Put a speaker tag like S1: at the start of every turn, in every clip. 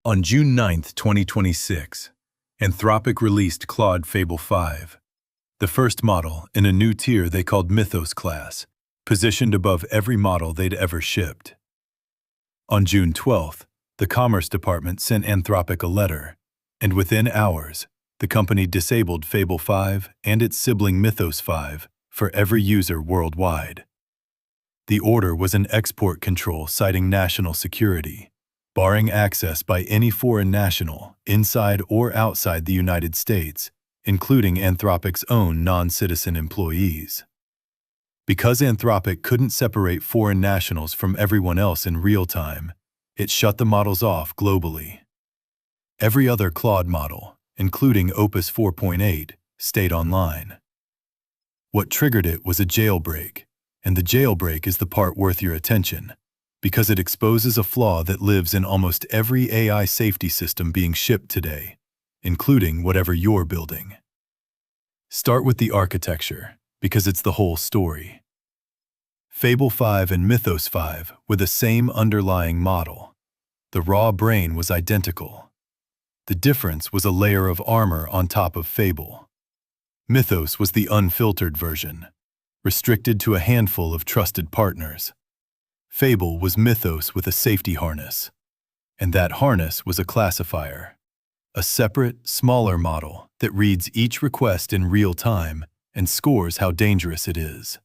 S1: On June 9, 2026, Anthropic released Claude Fable 5, the first model in a new tier they called Mythos class, positioned above every model they'd ever shipped. On June 12th, the Commerce Department sent Anthropic a letter, and within hours, the company disabled Fable 5 and its sibling Mythos 5 for every user worldwide. The order was an export control citing national security, barring access by any foreign national inside or outside the United States, including Anthropic's own non-citizen employees. Because Anthropic couldn't separate foreign nationals from everyone else in real time, it shut the models off globally. Every other Claude model, including Opus 4.8, stayed online. What triggered it was a jailbreak, and the jailbreak is the part worth your attention, because it exposes a flaw that lives in almost every AI safety system being shipped today, including whatever you're building. Start with the architecture, because it's the whole story. Fable 5 and Mythos 5 were the same underlying model. The raw brain was identical. The difference was a layer of armor on top of Fable. Mythos was the unfiltered version, restricted to a handful of trusted partners. Fable was Mythos with a safety harness, and that harness was a classifier, a separate, smaller model that reads each request in real time and scores how dangerous it is.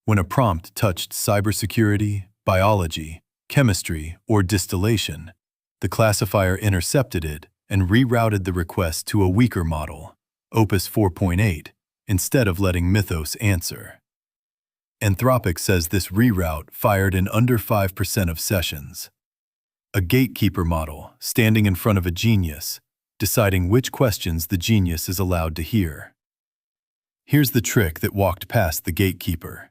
S1: When a prompt touched cybersecurity, biology, chemistry, or distillation, the classifier intercepted it and rerouted the request to a weaker model, Opus 4.8, instead of letting Mythos answer. Anthropic says this reroute fired in under 5% of sessions. A gatekeeper model standing in front of a genius, deciding which questions the genius is allowed to hear. Here's the trick that walked past the gatekeeper.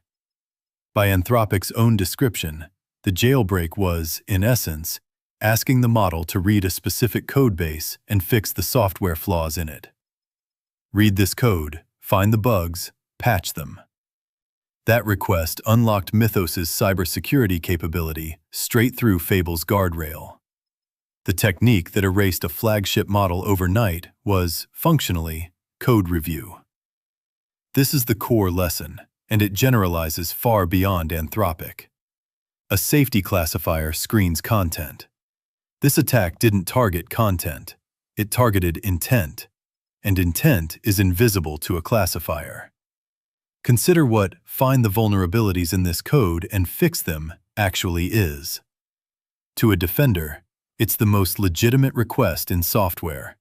S1: By Anthropic's own description, the jailbreak was, in essence, asking the model to read a specific codebase and fix the software flaws in it. Read this code, find the bugs, patch them. That request unlocked Mythos's cybersecurity capability straight through Fable's guardrail. The technique that erased a flagship model overnight was, functionally, code review. This is the core lesson, and it generalizes far beyond Anthropic. A safety classifier screens content. This attack didn't target content, it targeted intent, and intent is invisible to a classifier. Consider what "find the vulnerabilities in this code and fix them" actually is. To a defender, it's the most legitimate request in software,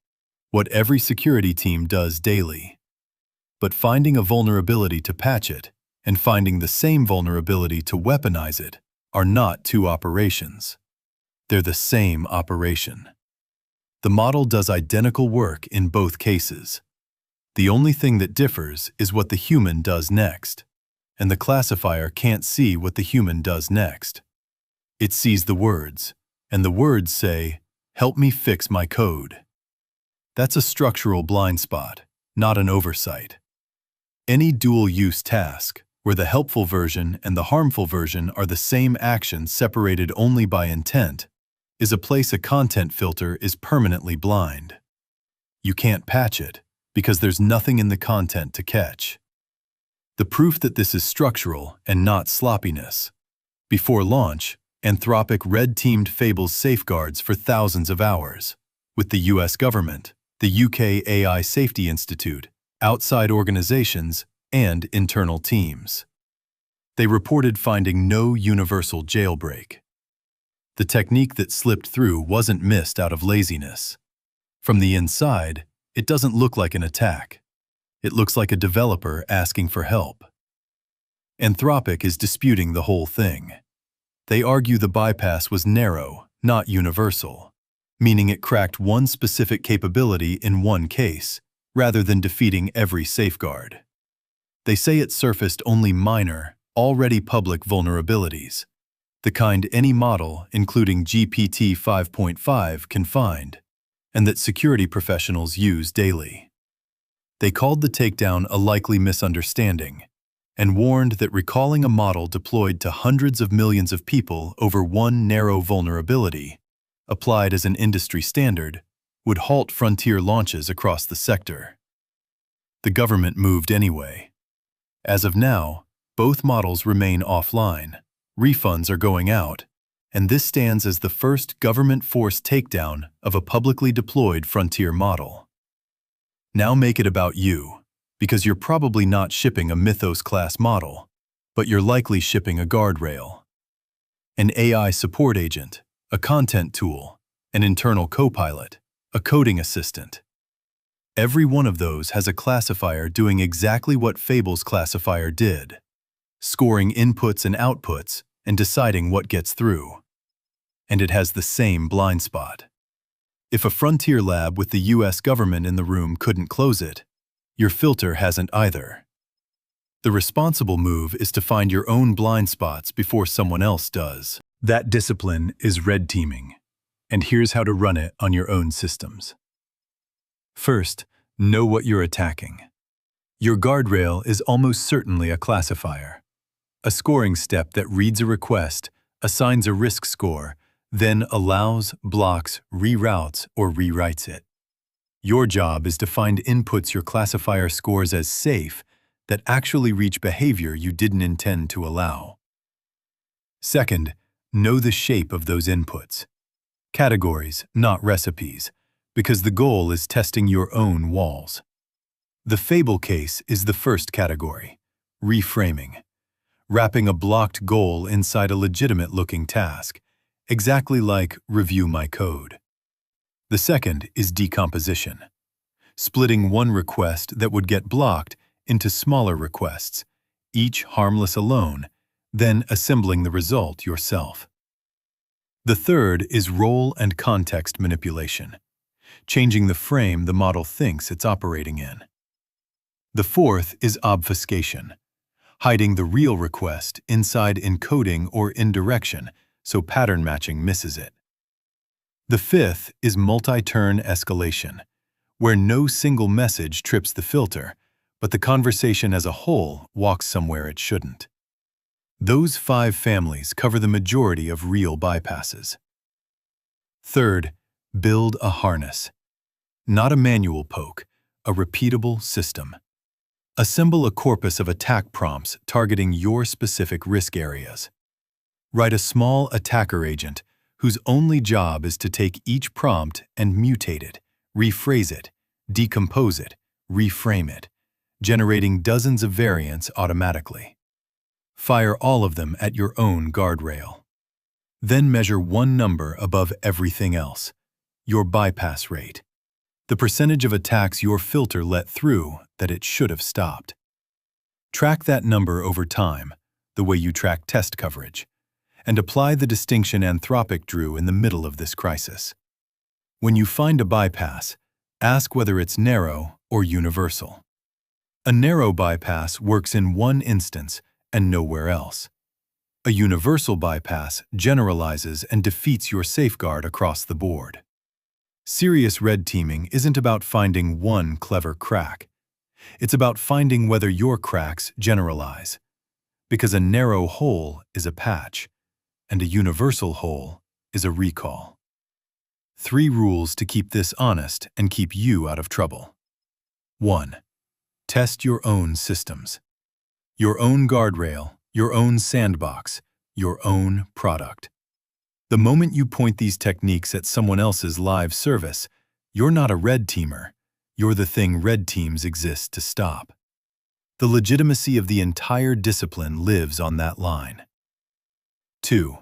S1: what every security team does daily. But finding a vulnerability to patch it and finding the same vulnerability to weaponize it are not two operations. They're the same operation. The model does identical work in both cases. The only thing that differs is what the human does next, and the classifier can't see what the human does next. It sees the words, and the words say, "Help me fix my code." That's a structural blind spot, not an oversight. Any dual-use task, where the helpful version and the harmful version are the same action separated only by intent, is a place a content filter is permanently blind. You can't patch it, because there's nothing in the content to catch. The proof that this is structural and not sloppiness. Before launch, Anthropic red-teamed Fable's safeguards for thousands of hours, with the US government, the UK AI Safety Institute, outside organizations, and internal teams. They reported finding no universal jailbreak. The technique that slipped through wasn't missed out of laziness. From the inside, it doesn't look like an attack. It looks like a developer asking for help. Anthropic is disputing the whole thing. They argue the bypass was narrow, not universal, meaning it cracked one specific capability in one case, rather than defeating every safeguard. They say it surfaced only minor, already public vulnerabilities, the kind any model, including GPT 5.5, can find, and that security professionals use daily. They called the takedown a likely misunderstanding, and warned that recalling a model deployed to hundreds of millions of people over one narrow vulnerability applied as an industry standard, would halt frontier launches across the sector. The government moved anyway. As of now, both models remain offline, refunds are going out, and this stands as the first government-forced takedown of a publicly deployed frontier model. Now make it about you, because you're probably not shipping a Mythos-class model, but you're likely shipping a guardrail. An AI support agent, a content tool, an internal copilot, a coding assistant. Every one of those has a classifier doing exactly what Fable's classifier did, scoring inputs and outputs and deciding what gets through. And it has the same blind spot. If a frontier lab with the US government in the room couldn't close it, your filter hasn't either. The responsible move is to find your own blind spots before someone else does. That discipline is red teaming, and here's how to run it on your own systems. First, know what you're attacking. Your guardrail is almost certainly a classifier, a scoring step that reads a request, assigns a risk score, then allows, blocks, reroutes, or rewrites it. Your job is to find inputs your classifier scores as safe that actually reach behavior you didn't intend to allow. Second, know the shape of those inputs. Categories, not recipes, because the goal is testing your own walls. The Fable case is the first category, reframing, wrapping a blocked goal inside a legitimate-looking task, exactly like review my code. The second is decomposition, splitting one request that would get blocked into smaller requests, each harmless alone, then assembling the result yourself. The third is role and context manipulation, changing the frame the model thinks it's operating in. The fourth is obfuscation, hiding the real request inside encoding or indirection so pattern matching misses it. The fifth is multi-turn escalation, where no single message trips the filter, but the conversation as a whole walks somewhere it shouldn't. Those 5 families cover the majority of real bypasses. Third, build a harness. Not a manual poke, a repeatable system. Assemble a corpus of attack prompts targeting your specific risk areas. Write a small attacker agent whose only job is to take each prompt and mutate it, rephrase it, decompose it, reframe it, generating dozens of variants automatically. Fire all of them at your own guardrail. Then measure one number above everything else, your bypass rate, the percentage of attacks your filter let through that it should have stopped. Track that number over time, the way you track test coverage, and apply the distinction Anthropic drew in the middle of this crisis. When you find a bypass, ask whether it's narrow or universal. A narrow bypass works in one instance and nowhere else. A universal bypass generalizes and defeats your safeguard across the board. Serious red teaming isn't about finding one clever crack. It's about finding whether your cracks generalize. Because a narrow hole is a patch, and a universal hole is a recall. 3 rules to keep this honest and keep you out of trouble. 1. Test your own systems. Your own guardrail, your own sandbox, your own product. The moment you point these techniques at someone else's live service, you're not a red teamer. You're the thing red teams exist to stop. The legitimacy of the entire discipline lives on that line. 2.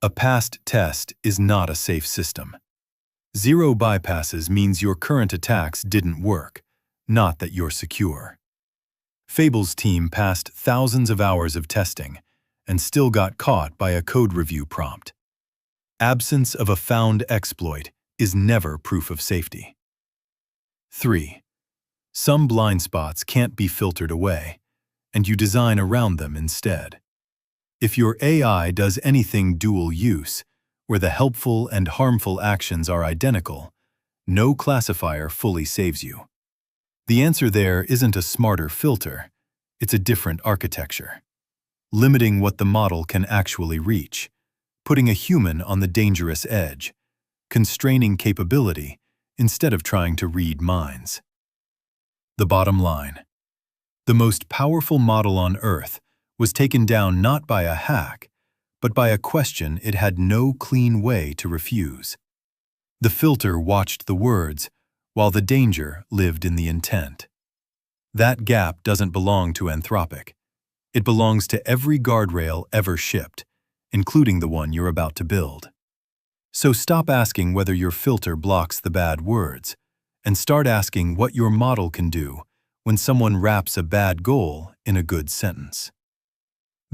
S1: A passed test is not a safe system. 0 bypasses means your current attacks didn't work, not that you're secure. Fable's team passed thousands of hours of testing and still got caught by a code review prompt. Absence of a found exploit is never proof of safety. 3. Some blind spots can't be filtered away, and you design around them instead. If your AI does anything dual use, where the helpful and harmful actions are identical, no classifier fully saves you. The answer there isn't a smarter filter, it's a different architecture. Limiting what the model can actually reach, putting a human on the dangerous edge, constraining capability instead of trying to read minds. The bottom line: the most powerful model on Earth was taken down not by a hack, but by a question it had no clean way to refuse. The filter watched the words, while the danger lived in the intent. That gap doesn't belong to Anthropic. It belongs to every guardrail ever shipped, including the one you're about to build. So stop asking whether your filter blocks the bad words, and start asking what your model can do when someone wraps a bad goal in a good sentence.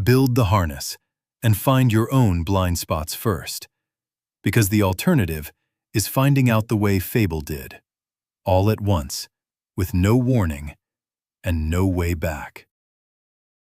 S1: Build the harness and find your own blind spots first, because the alternative is finding out the way Fable did, all at once, with no warning and no way back.